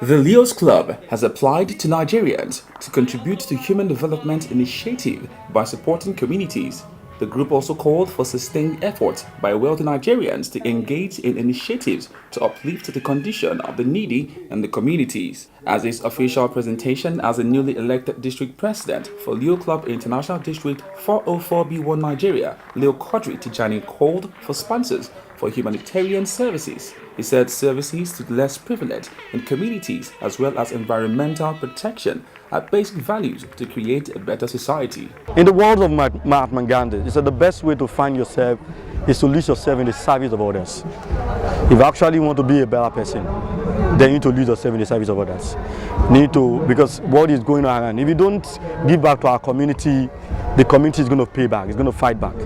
The Leos Club has applied to Nigerians to contribute to human development initiative by supporting communities. The group also called for sustained efforts by wealthy Nigerians to engage in initiatives to uplift the condition of the needy and the communities. As his official presentation as a newly elected district president for Leo Club International District 404B1 Nigeria, Leo Quadri Tijani called for sponsors for humanitarian services. He said services to the less privileged in communities as well as environmental protection are basic values to create a better society. In the words of Mahatma Gandhi, he said the best way to find yourself is to lose yourself in the service of others. If you actually want to be a better person, then you need to lose yourself in the service of others. You need to, because what is going on, and if you don't give back to our community, the community is going to pay back, it's going to fight back.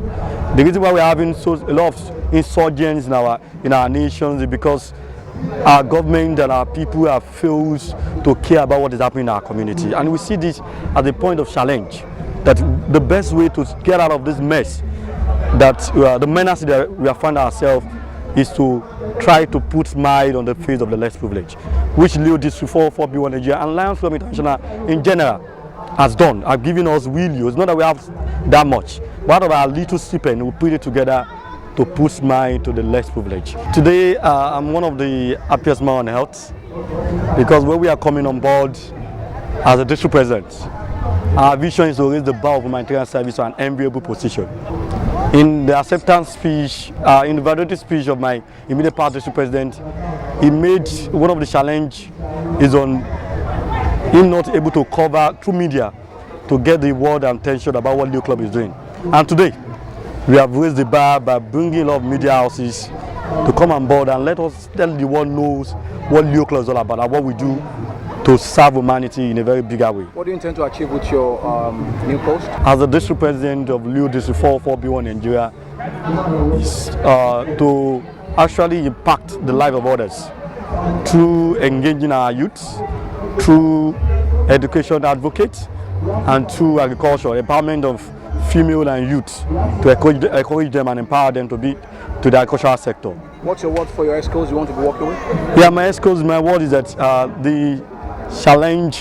The reason why we're having a lot of insurgents in our nations is because our government and our people have failed to care about what is happening in our community. And we see this as a point of challenge, that the best way to get out of this mess, that the menace that we have found ourselves, is to try to put smile on the face of the less privileged, which Leo District 404B1 Nigeria and Lions Club International in general has done, have given us It's not that we have that much, but out of our little stipend, we put it together to put smile to the less privileged. Today, I'm one of the happiest men on earth, because when we are coming on board as a district president, our vision is to raise the bar of humanitarian service to an enviable position. In the acceptance speech, in the valedictory speech of my immediate past district president, he made one of the challenge is on him not able to cover through media to get the word and attention about what Leo Club is doing. And today, we have raised the bar by bringing a lot of media houses to come on board and let us tell the world knows what Leo Club is all about and what we do to serve humanity in a very bigger way. What do you intend to achieve with your new post? As the district president of Leo District 404B1 Nigeria, is to actually impact the life of others through engaging our youth, through education advocates, and through agriculture, empowerment of female and youth, to encourage them and empower them to be to the agricultural sector. What's your word for your ESCOs you want to be working with? Yeah, my word is that the challenge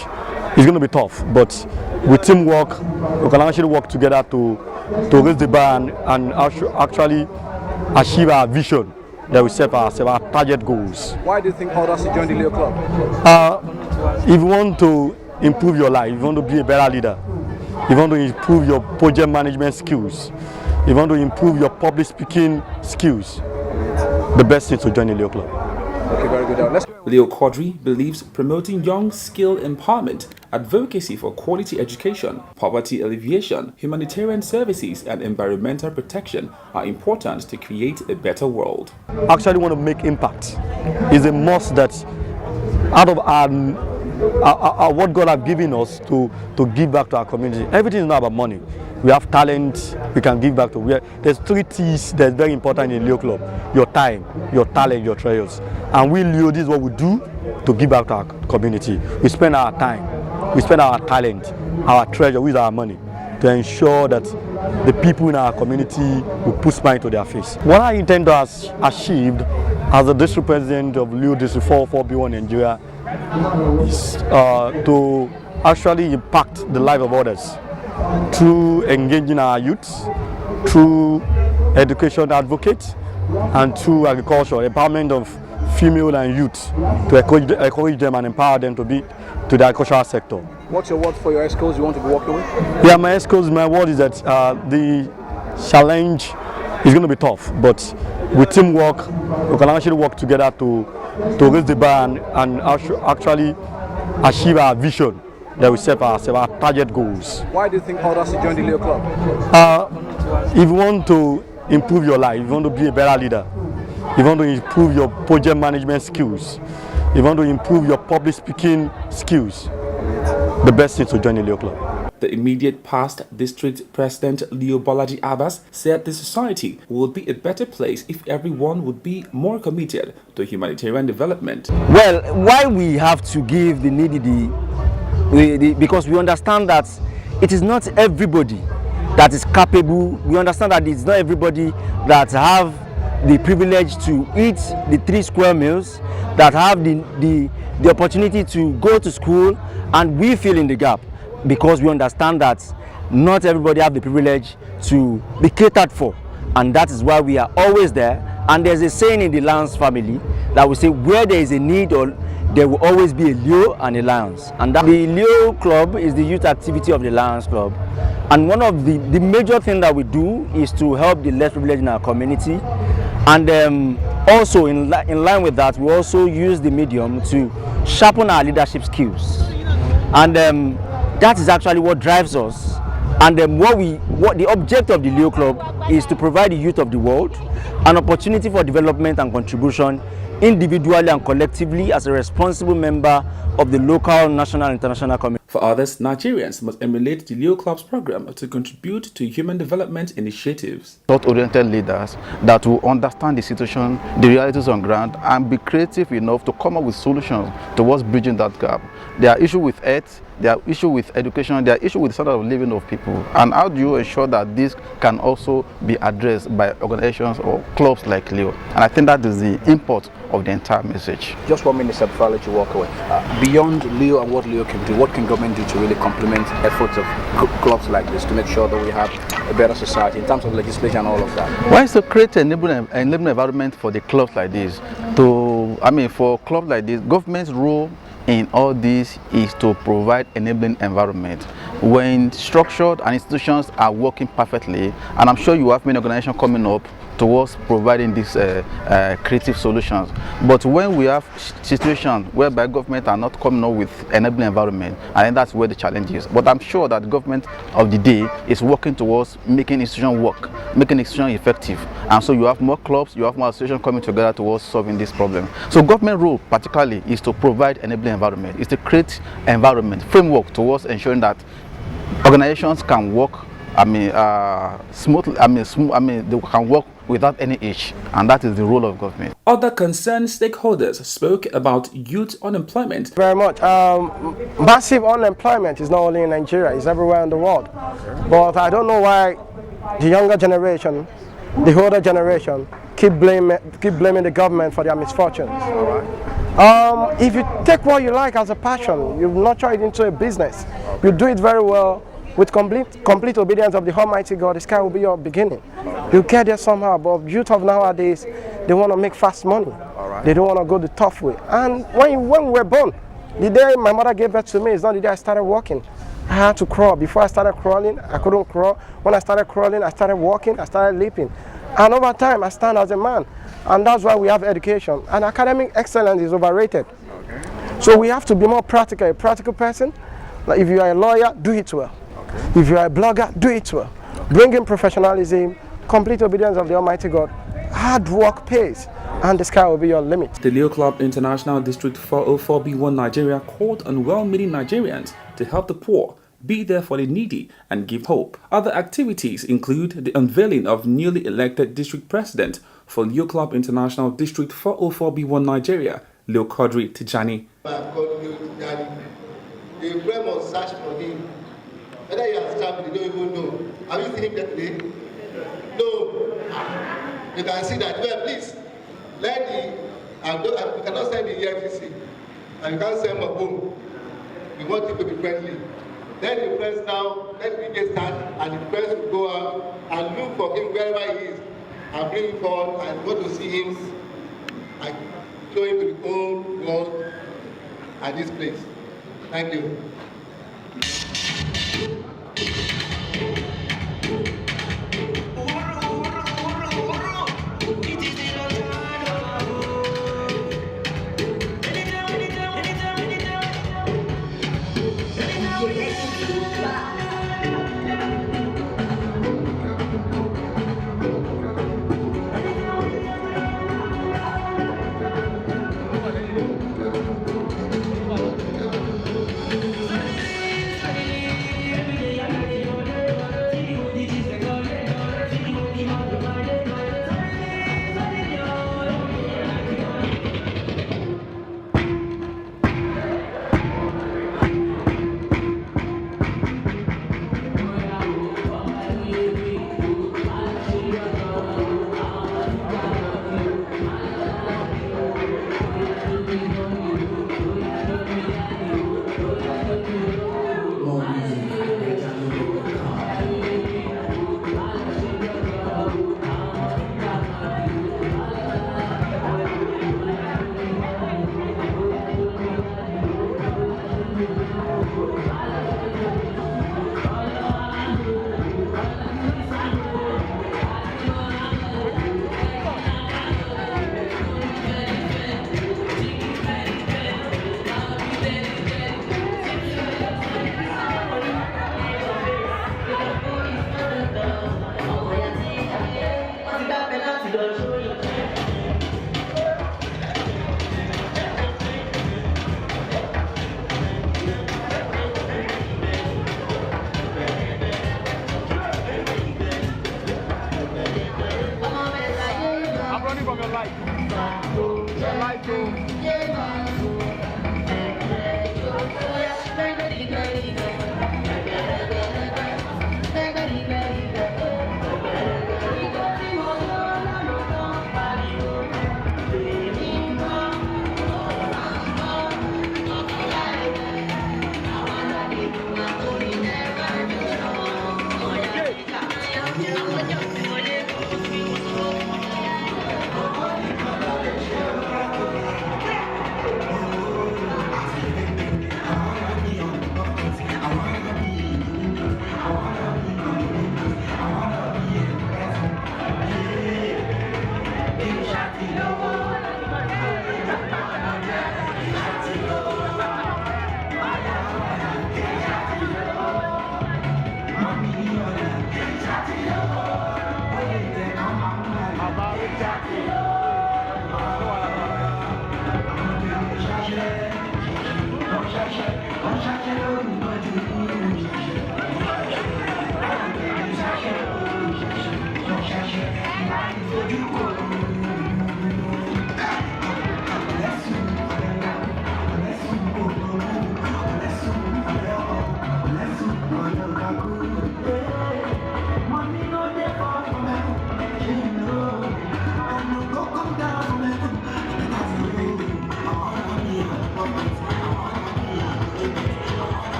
is going to be tough, but with teamwork, we can actually work together to raise the bar and actually achieve our vision that we set for ourselves, our target goals. Why do you think others should join the Leo Club? If you want to improve your life, if you want to be a better leader, if you want to improve your project management skills, if you want to improve your public speaking skills, the best thing is to join the Leo Club. Okay, very good. Leo Quadri believes promoting young skill empowerment, advocacy for quality education, poverty alleviation, humanitarian services and environmental protection are important to create a better world. Actually want to make impact is a must that out of our what God has given us to give back to our community. Everything is not about money. We have talent, we can give back to. There's 3 T's that's very important in Leo Club: your time, your talent, your treasures. And we Leo, this is what we do to give back to our community. We spend our time, we spend our talent, our treasure with our money to ensure that the people in our community will put smile to their face. What I intend to achieve as the district president of Leo District 404B1 Nigeria is to actually impact the life of others through engaging our youth, through education advocates, and through agriculture, empowerment of female and youth, to encourage them and empower them to be to the agricultural sector. What's your word for your ESCOs you want to be working with? Yeah, my word is that the challenge is going to be tough, but with teamwork, we can actually work together to raise the bar and actually achieve our vision that we set for ourselves, our target goals. Why do you think others should join the Leo Club? If you want to improve your life, if you want to be a better leader, if you want to improve your project management skills, if you want to improve your public speaking skills, the best thing is to join the Leo Club. The immediate past district president Leo Bolaji Abbas said the society would be a better place if everyone would be more committed to humanitarian development. Well, why we have to give the needy because we understand that it is not everybody that is capable. We understand that it's not everybody that have the privilege to eat the 3 square meals, that have the opportunity to go to school, and we fill in the gap because we understand that not everybody have the privilege to be catered for, and that is why we are always there. And there's a saying in the Lions family that we say where there is a need, or there will always be a Leo and a Lions. And that the Leo Club is the youth activity of the Lions Club. And one of the major things that we do is to help the less privileged in our community. And also in line with that, we also use the medium to sharpen our leadership skills. And that is actually what drives us. And what the object of the Leo Club is to provide the youth of the world an opportunity for development and contribution individually and collectively as a responsible member of the local, national, and international community. For others, Nigerians must emulate the Leo Club's program to contribute to human development initiatives. Thought-oriented leaders that will understand the situation, the realities on ground, and be creative enough to come up with solutions towards bridging that gap. There are issues with health, there are issues with education, there are issues with the standard of living of people. And how do you ensure that this can also be addressed by organizations or clubs like Leo? And I think that is the import of the entire message. Just 1 minute, sir, before I let you walk away. Beyond Leo and what Leo can do, what can government do to really complement efforts of clubs like this to make sure that we have a better society in terms of legislation and all of that? Why is to create an enabling environment for the clubs like this? For clubs like this, government's role in all this is to provide enabling environment. When structured and institutions are working perfectly, and I'm sure you have many organizations coming up towards providing these creative solutions. But when we have situations whereby government are not coming up with enabling environment, I think that's where the challenge is. But I'm sure that the government of the day is working towards making institutions work, making institutions effective. And so you have more clubs, you have more associations coming together towards solving this problem. So government role particularly is to provide enabling environment, is to create environment, framework towards ensuring that organizations can work smoothly, they can work without any issue, and that is the role of government. Other concerned stakeholders spoke about youth unemployment. Very much. Massive unemployment is not only in Nigeria, it's everywhere in the world. But I don't know why the younger generation, the older generation, keep blaming the government for their misfortunes. If you take what you like as a passion, you nurture it into a business, you do it very well, with complete obedience of the Almighty God, the sky will be your beginning. You get there somehow, but youth of nowadays, they want to make fast money. They don't want to go the tough way. And when we were born, the day my mother gave birth to me is not the day I started walking. I had to crawl. Before I started crawling, I couldn't crawl. When I started crawling, I started walking, I started leaping. And over time, I stand as a man. And that's why we have education. And academic excellence is overrated. So we have to be more practical, a practical person. Like if you are a lawyer, do it well. If you are a blogger, do it well. Bring in professionalism, complete obedience of the Almighty God. Hard work pays, and the sky will be your limit. The Leo Club International District 404B1 Nigeria called on well-meaning Nigerians to help the poor, be there for the needy, and give hope. Other activities include the unveiling of newly elected district president for Leo Club International District 404B1 Nigeria, Leo Quadri Tijani. The prayer must search for him. Whether he has traveled, they don't even know. Have you seen him that day? No. You can see that. Well, please, let you cannot send the EFCC, and you can't send Mabum. We want him to be friendly. Let the press now, let me get started, and the press will go out and look for him wherever he is, and bring him forward, and go to see him, and show him to the whole world at this place. Thank you.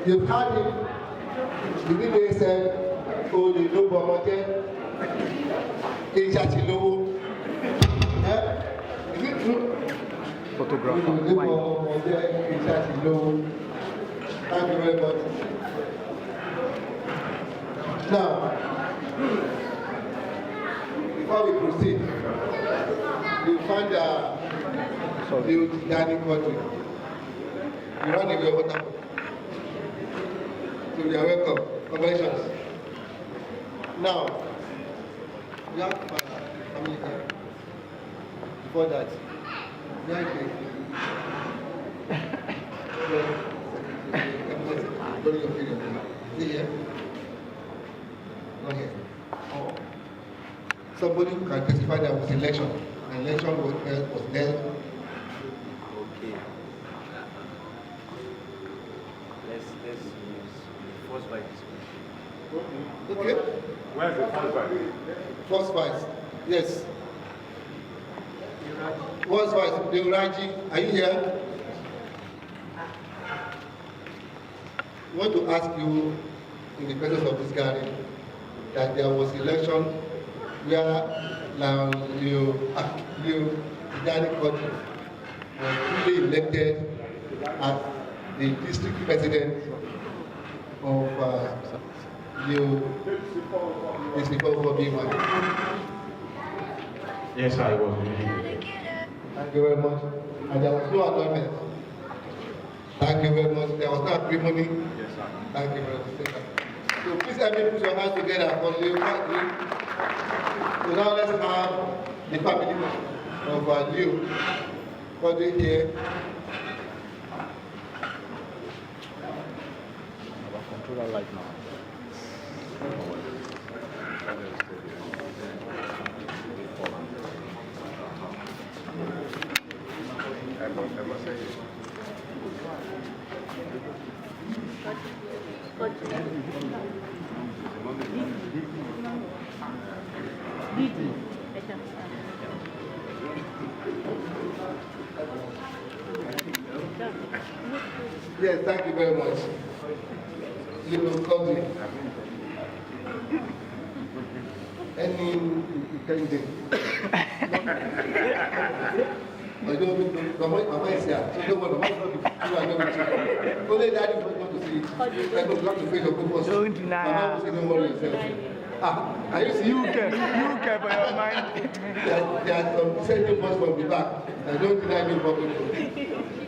You've had it. The video said, oh, the lobo mountain. Is it true? Photographer. Thank you very much. Now, before we proceed, you find the Tijani Quadri. You run away water. So you are welcome. Congratulations. Now, we have family here. Before that, we have somebody who can testify that was election. The election was held. Okay. Let's use first vice. Okay. Where's the first vice? First vice. Yes. First vice. Deuraji, are you here? I want to ask you, in the presence of this gathering, that there was election where Tijani Quadri was duly elected as the district president of this people for B1. Yes, I was. Thank you very much. And there was no annulment. Thank you very much. There was no acrimony. Yes, sir. Thank you very much. So please help me put your hands together for Leo Quadri. So now let's have the family of Leo Quadri here. Our controller right now. Yes, thank you very much. Leo Quadri. Any pending? I don't know. My is here. So don't worry. Only daddy want to see it. I don't have to face your purpose. Don't deny. Mama will say, don't worry yourself. Are you You care for your mind. There are some dissenting voices from the back. I don't deny me public.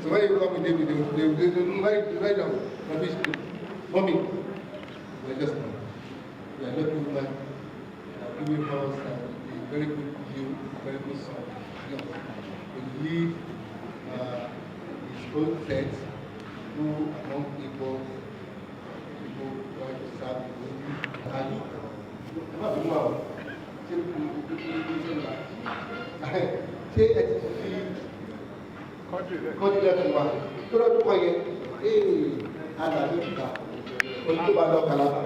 So when you come with David, they write down. Mommy, we're just we are not human. Giving us very good. you very good son. He lead his own set who among people try to serve people. And ṣé ẹ ti fi kọ́ńtì lẹ́kùn wa tó lọ́dún kan yẹn àgbàdo ìgbà tó bá lọ kàlàbà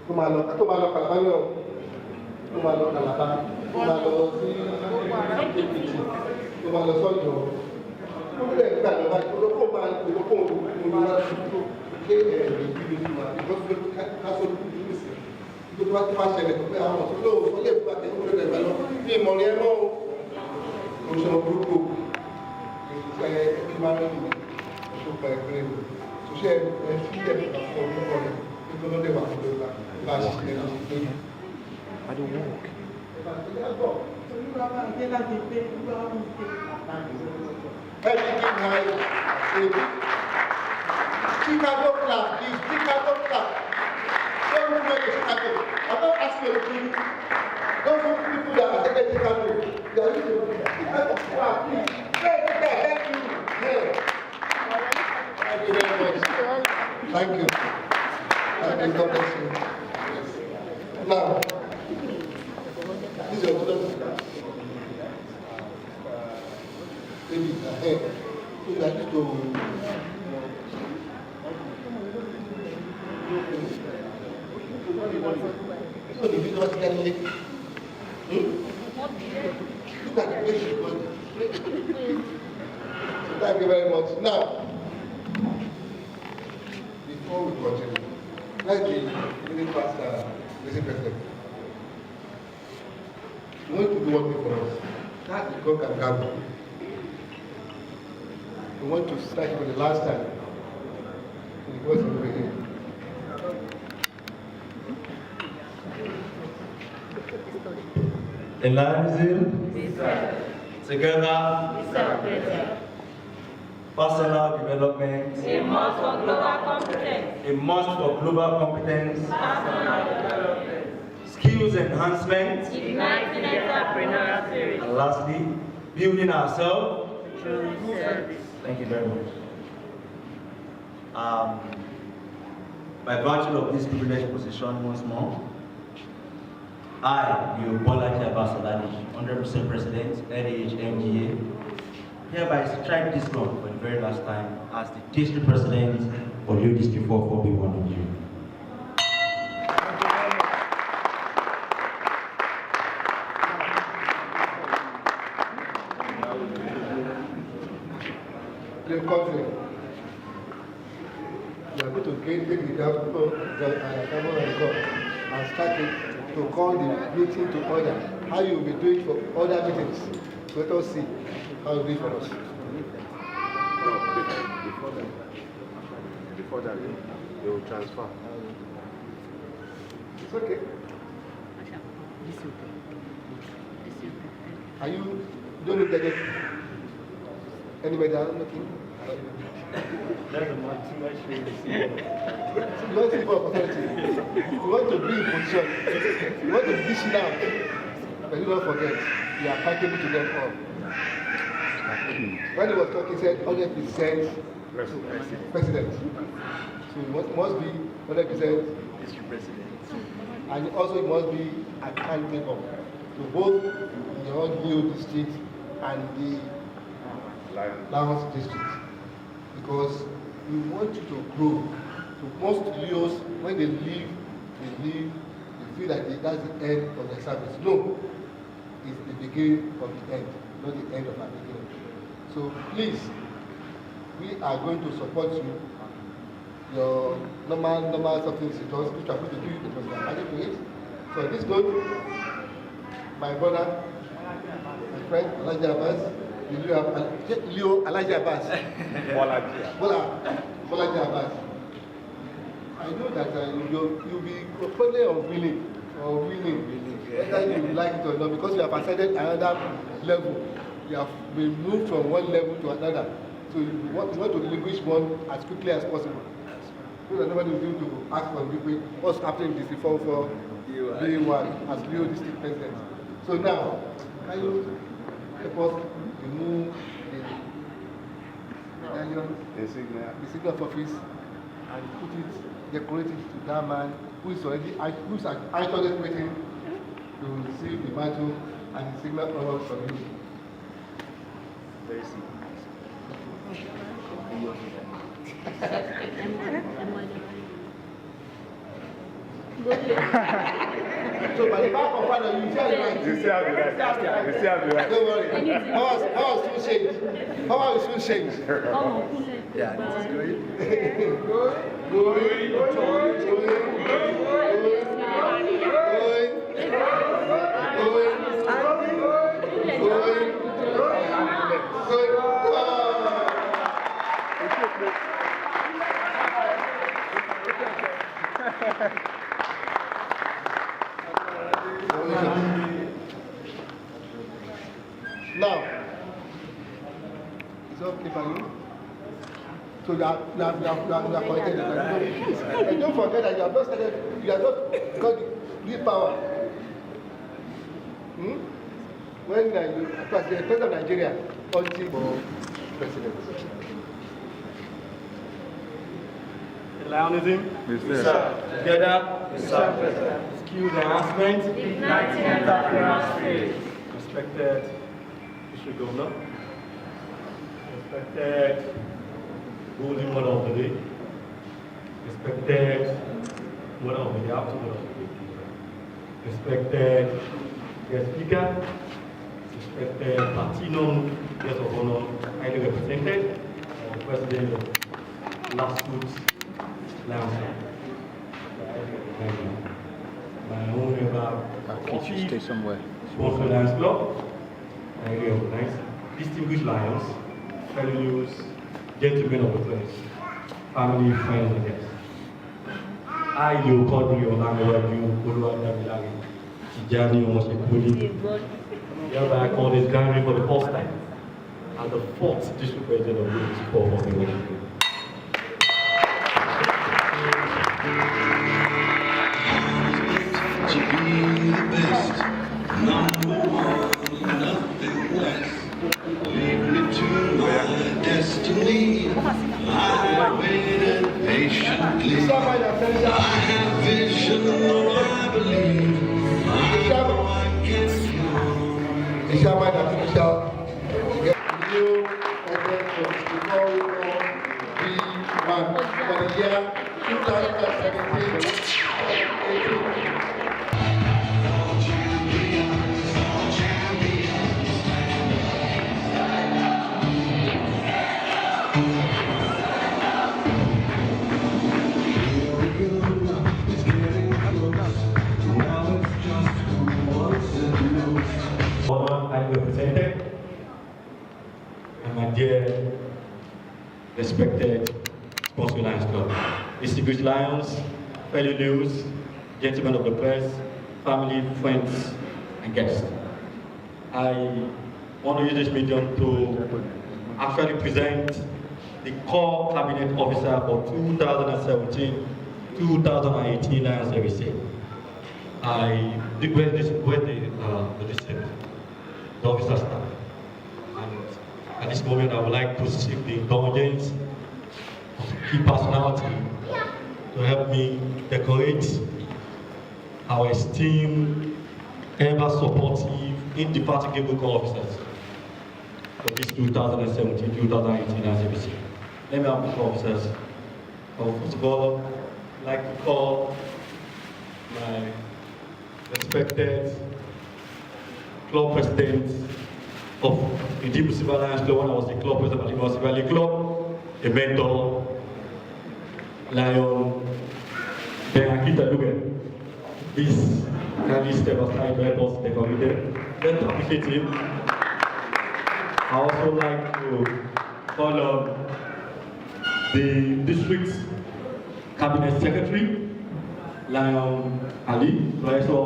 tó máa lọ kàlàbà yọ tó máa lọ kàlàbà tó máa lọ sí èkìtì tó máa lọ sọ́jọ́ tó lè gbà lọ́ba ìpolówó máa olùwà tó ṣé ìbílẹ̀ fún wa ìgbọ́sọ̀rọ̀ kásọ̀rọ̀ kúrú sí i tó bá ṣẹlẹ̀ pé àwọn ọ̀sán lóò ó lè fún akẹ́kọ̀ọ́ lórí ẹ̀gbẹ́ lọ ní ìmọ̀rin ẹ̀mọ́ òṣèlú burúkú ìfẹ́ ẹbí máa ń rìn tó gba ẹgbẹ́ rẹ̀ tó ṣe ẹ̀fí ẹ̀fí àfọ orúkọ rẹ̀ nígbà lọ́dẹ̀ wà fún lórí bá a ṣe ṣe lọ sí lórí. Chicago clap, please, Chicago clap. Don't move to Chicago. I'm not asking you to do. Don't move people that are taking Chicago. They are used to Chicago clap, please. Thank you. Yeah. Thank you very much. Thank you. Thank you. God bless you. Yes. Now, this is your student. Maybe ahead. So you are used to. So the video was getting it. Look at the way she's going. Thank you very much. Now, before we continue, let's be really fast, Mr. President. We want to do one thing for us. That's the cock and gavel. We want to strike for the last time. It was over here. Elianism, together, personal development, a must for global competence, a must for global competence, skills enhancement, igniting entrepreneurial spirit, and lastly, building ourselves through service. Thank you very much. By virtue of this privileged position once more, I, the Bolaji Abbas Aladish, 100% President, LAH MGA, hereby strike this law for the very last time as the District President of Leo District 44B1 of you. The country, we are going to take the government and start to call the meeting to order. How you will be doing for other meetings. So let us see how it will be for us. Before that, they will transfer. It's okay. Are you don't look like it? Anybody else looking? That's a much You want to for opportunity. You want to be in position. You want to dish it out. But you don't forget, you are accountable to them all. When he was talking, he said 100% president. So it must be 100% district president. And also it must be accountable to both the Leo district and the Lions district. Because we want you to grow. So most Leos, when they leave, they feel that that's the end of their service. No, it's the beginning of the end, not the end of our beginning. So please, we are going to support you. Your normal something is which are going to do it because they are adding to it. So at this note, my brother, my friend, Elijah Abbas, Leo Elijah Abbas. Bolaji Abbas. I know that you'll be probably unwilling whether you like it or not, because you have ascended another level. You have been moved from one level to another. So you want to relinquish one as quickly as possible. So that nobody will be able to ask for what's happening in this reform for B1 as Leo District President. So now, Can you help us remove the signal of office and put it, decorate it to that man who is actually waiting to receive the mantle and the signal of from you? Very simple. So by the back of father, you tell right. You see how you right. You see how you right. Don't worry. How will soon change? How will soon change? Yeah, this is great. Now, it's okay for you. So you are connected. And don't forget that you have not started, you have not got the power. When you, because the president of Nigeria, until for president. Lionism, together, skills enhancement, Igniting entrepreneurial spirit. respected district governor, respected golden mother of the day, respected mother of the day, after mother of the day, respected guest speaker, respected platinum guest of honor, highly represented, president of last week's Lions Club. My own member, Stay somewhere. Sponsor Lions Club, I recognize distinguished lions, fellows, gentlemen of the place, family, friends, and guests. I, Quadri, Tijani, hereby call this gathering for the first time as the 4th district president of the Sport of the West. To be the best, number one, nothing less. Lead me to my destiny. I waited patiently. I have vision, I believe. I know I can do. The chairman artificial new president before we go B1 for the year 2017-18. I represented, and my dear, respected Sponsor Lions Club, distinguished Lions, fellow news, gentlemen of the press, family, friends, and guests. I want to use this medium to actually present the core cabinet officer for 2017-2018 Lions Service. The officer staff. And at this moment, I would like to seek the indulgence of key personality to help me decorate our esteemed, ever supportive, indefatigable corps officers for this 2017-2018 SABC. Let me have the corps officers. First of all, I'd like to call my respected club president of the Deep Silver Lions Club when I was the club president of the Municipality Club, a mentor, Lion, then Akita Lugen. Please kindly step aside to help us decorate them. Let's appreciate him. I also like to call on the district cabinet secretary, Lion Ali, to also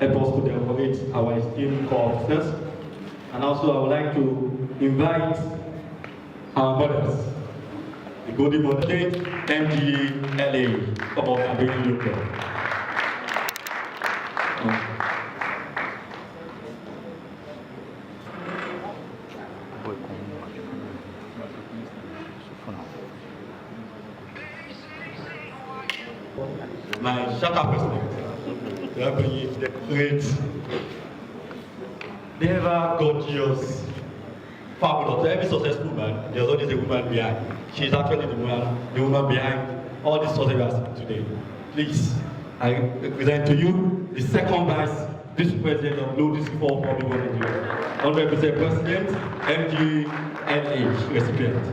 help us to decorate our esteemed corps officers. And also I would like to invite our mothers, the Golden Mother MGA LA, come up and bring you look. My Shaka president, they are bringing the great, they ever gorgeous, fabulous. Every successful man, there's always a woman behind. She's actually the woman behind all this success we are seeing today. Please, I present to you the second vice district president of Low District 4 Public Works Nigeria. Honorable President, MGNH recipient.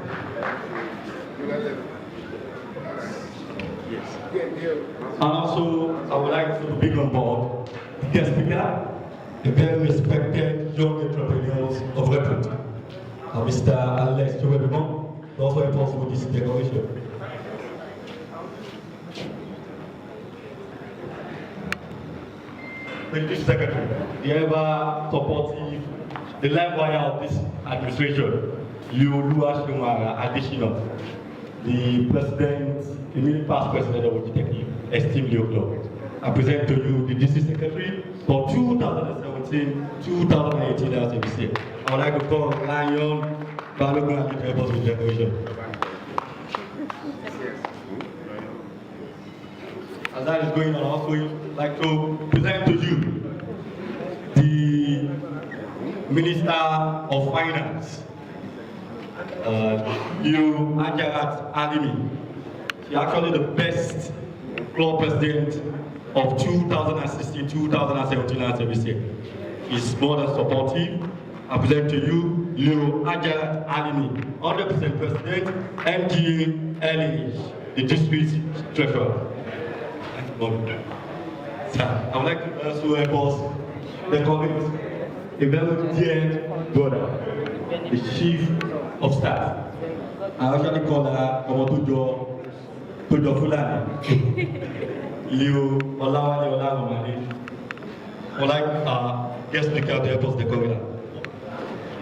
And also, I would like to bring on board the guest speaker, a very respected young entrepreneurs of repute, Mr. Alex Chouebimon, to also help us with this decoration. The District Secretary, the ever supportive, the live wire of this administration, Liolua Shimara Additional, the President, the immediate past President of the Technique, esteemed Leo Club. I present to you the District Secretary for 2017-2018 as you say. I would like to call Lion Balogun and help us with decoration. As that is going on, I also like to present to you the Minister of Finance, Leo Ajarat Alimi. She's actually the best club president of 2016-2017 as every year. He's more than supportive. I present to you Leo Ajarat Alimi, 100% president, MGA LH, the district treasurer. Sir, I would like to also help us decorate a very dear brother, the chief of staff. I actually call her Omotujo Fulani, Leo Olawale Olamide. I would like guest speaker to help us decorate her.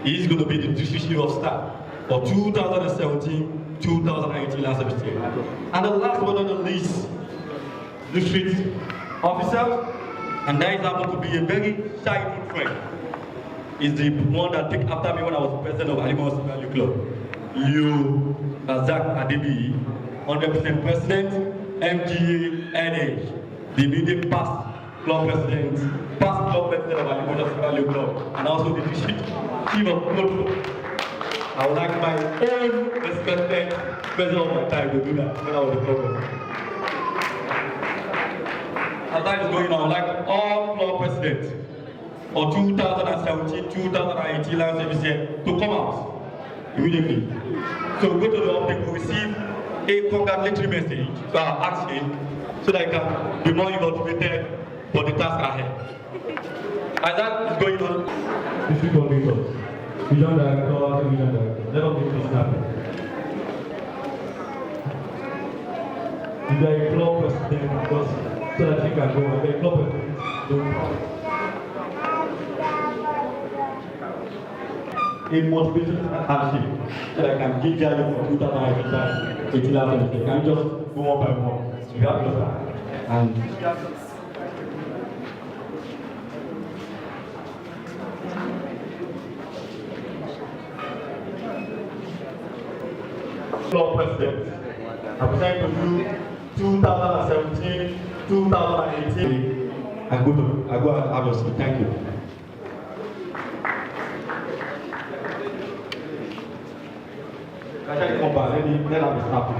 He is going to be the district chief of staff for 2017-2018 last year. And the last but not the least, district officer, and that is happened to be a very childhood friend. Is the one that took after me when I was president of Alimos Value Club. Leo Razak Adebi, 100% president, MGA NH, the immediate past club president of Alimos Value Club, and also the district chief of club. I would like my own respected president of my time to do that when I was the club president. As that is going on, like all club presidents for 2017-2018 last service year to come out immediately. So go to the update to receive a congratulatory message to our action so that I can be more motivated for the task ahead. As that is going on, district coordinators, vision director, let us make this happen. If you are a club president, because so that you can go and make club a motivation handshake so that I can give you for 2018 last year. Can you just go one by one? You have to and club president, I present to you 2017-2018. I go and have your seat. Thank you. Let us be happy.